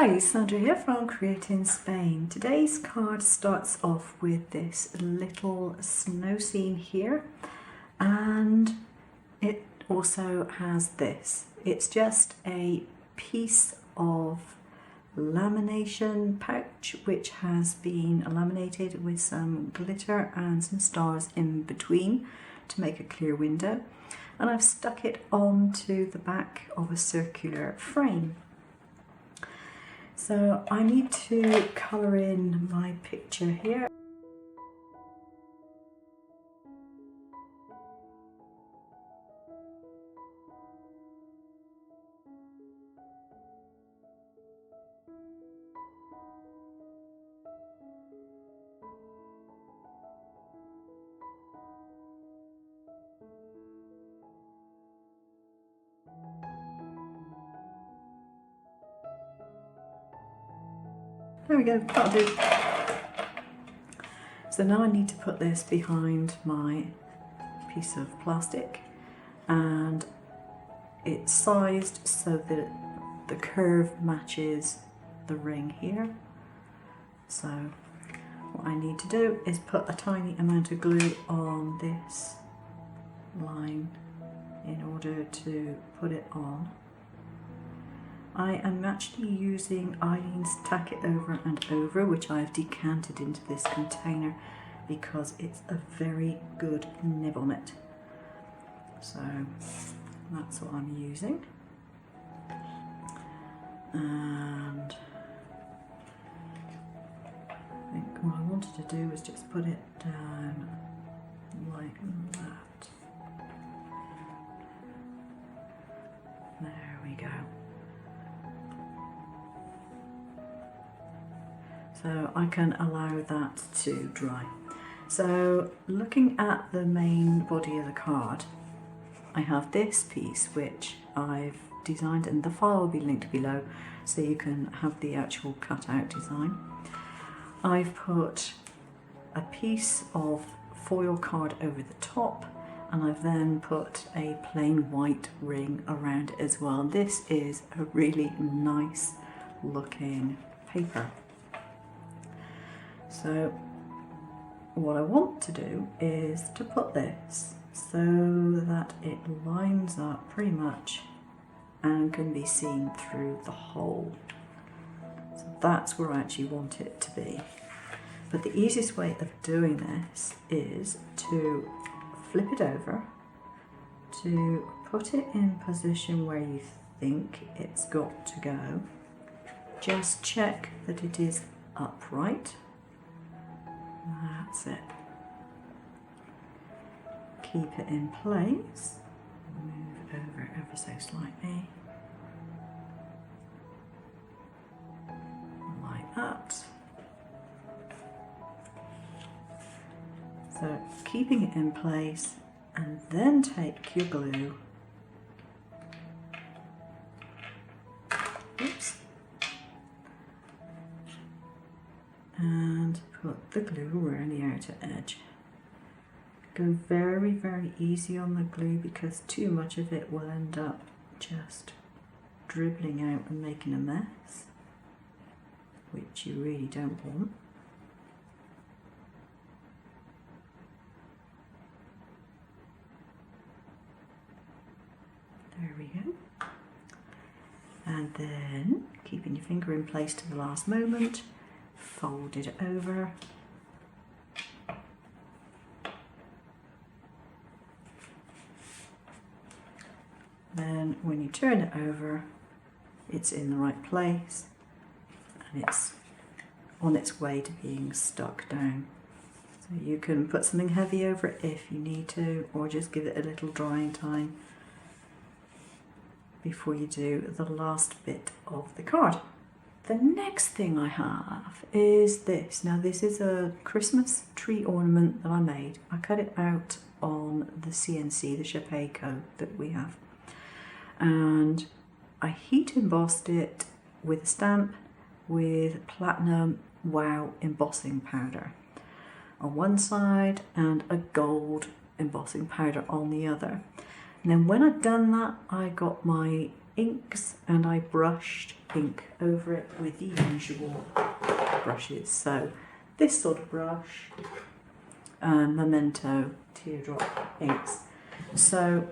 Hi, Sandra here from Create in Spain. Today's card starts off with this little snow scene here, and it also has this. It's just a piece of lamination pouch which has been laminated with some glitter and some stars in between to make a clear window, and I've stuck it onto the back of a circular frame. So I need to colour in my picture here. There we go, that'll do. So now I need to put this behind my piece of plastic, and it's sized so that the curve matches the ring here. So what I need to do is put a tiny amount of glue on this line in order to put it on. I am actually using Eileen's Tack It Over and Over, which I have decanted into this container because it's a very good nib on it. So that's what I'm using. And I think what I wanted to do was just put it down like that. There we go. So I can allow that to dry. So looking at the main body of the card, I have this piece which I've designed, and the file will be linked below so you can have the actual cutout design. I've put a piece of foil card over the top, and I've then put a plain white ring around it as well. This is a really nice looking paper. So what I want to do is to put this so that it lines up pretty much and can be seen through the hole. So that's where I actually want it to be. But the easiest way of doing this is to flip it over, to put it in position where you think it's got to go. Just check that it is upright. That's it. Keep it in place. Move it over ever so slightly. Like that. So keeping it in place, and then take your glue. Oops. And put the glue around the outer edge. Go very, very easy on the glue because too much of it will end up just dribbling out and making a mess, which you really don't want. There we go. And then, keeping your finger in place to the last moment, fold it over. Then when you turn it over, it's in the right place and it's on its way to being stuck down. So you can put something heavy over it if you need to, or just give it a little drying time before you do the last bit of the card. The next thing I have is this. Now this is a Christmas tree ornament that I made. I cut it out on the CNC, the Shapeco that we have. And I heat embossed it with a stamp with platinum wow embossing powder on one side and a gold embossing powder on the other. And then when I'd done that, I got my inks and I brushed ink over it with the usual brushes. So this sort of brush and Memento teardrop inks. So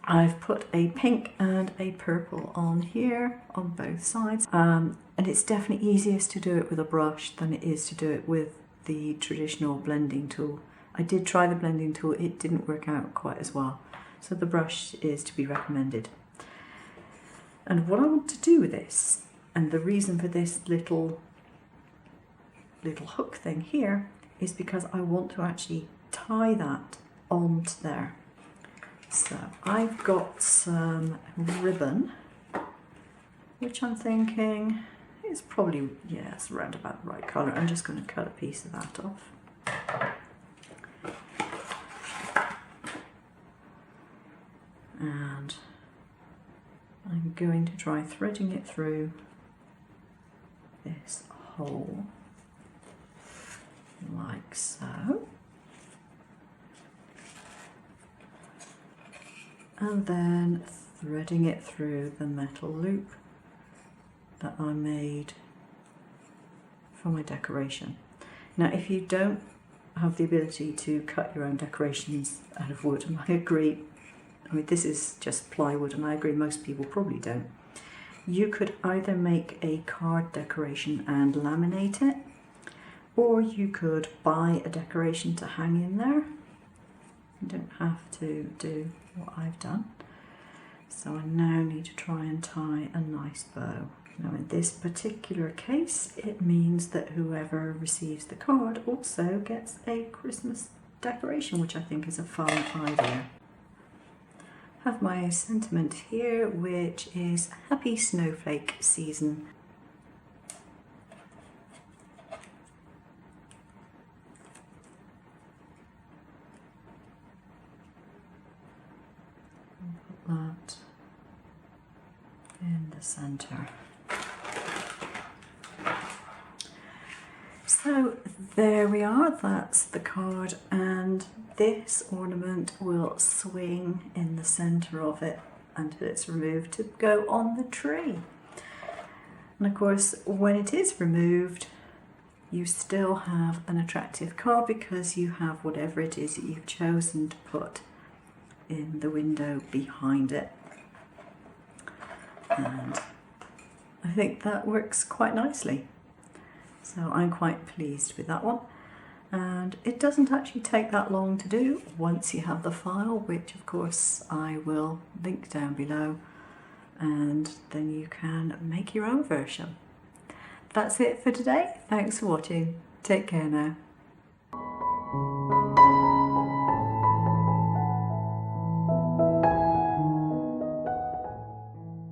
I've put a pink and a purple on here on both sides, and it's definitely easiest to do it with a brush than it is to do it with the traditional blending tool. I did try the blending tool, it didn't work out quite as well, so the brush is to be recommended. And what I want to do with this, and the reason for this little hook thing here, is because I want to actually tie that onto there. So I've got some ribbon, which I'm thinking is probably, yeah, it's around about the right colour. I'm just going to cut a piece of that off. And I'm going to try threading it through this hole, like so. And then threading it through the metal loop that I made for my decoration. Now, if you don't have the ability to cut your own decorations out of wood, and I agree, I mean, this is just plywood, and I agree most people probably don't, you could either make a card decoration and laminate it, or you could buy a decoration to hang in there. You don't have to do what I've done. So I now need to try and tie a nice bow. Now in this particular case, it means that whoever receives the card also gets a Christmas decoration, which I think is a fun idea. I have my sentiment here, which is Happy Snowflake Season. That in the center. So there we are, that's the card, and this ornament will swing in the center of it until it's removed to go on the tree. And of course, when it is removed, you still have an attractive card because you have whatever it is that you've chosen to put in the window behind it. And I think that works quite nicely. So I'm quite pleased with that one. And it doesn't actually take that long to do once you have the file, which of course I will link down below, and then you can make your own version. That's it for today. Thanks for watching. Take care now.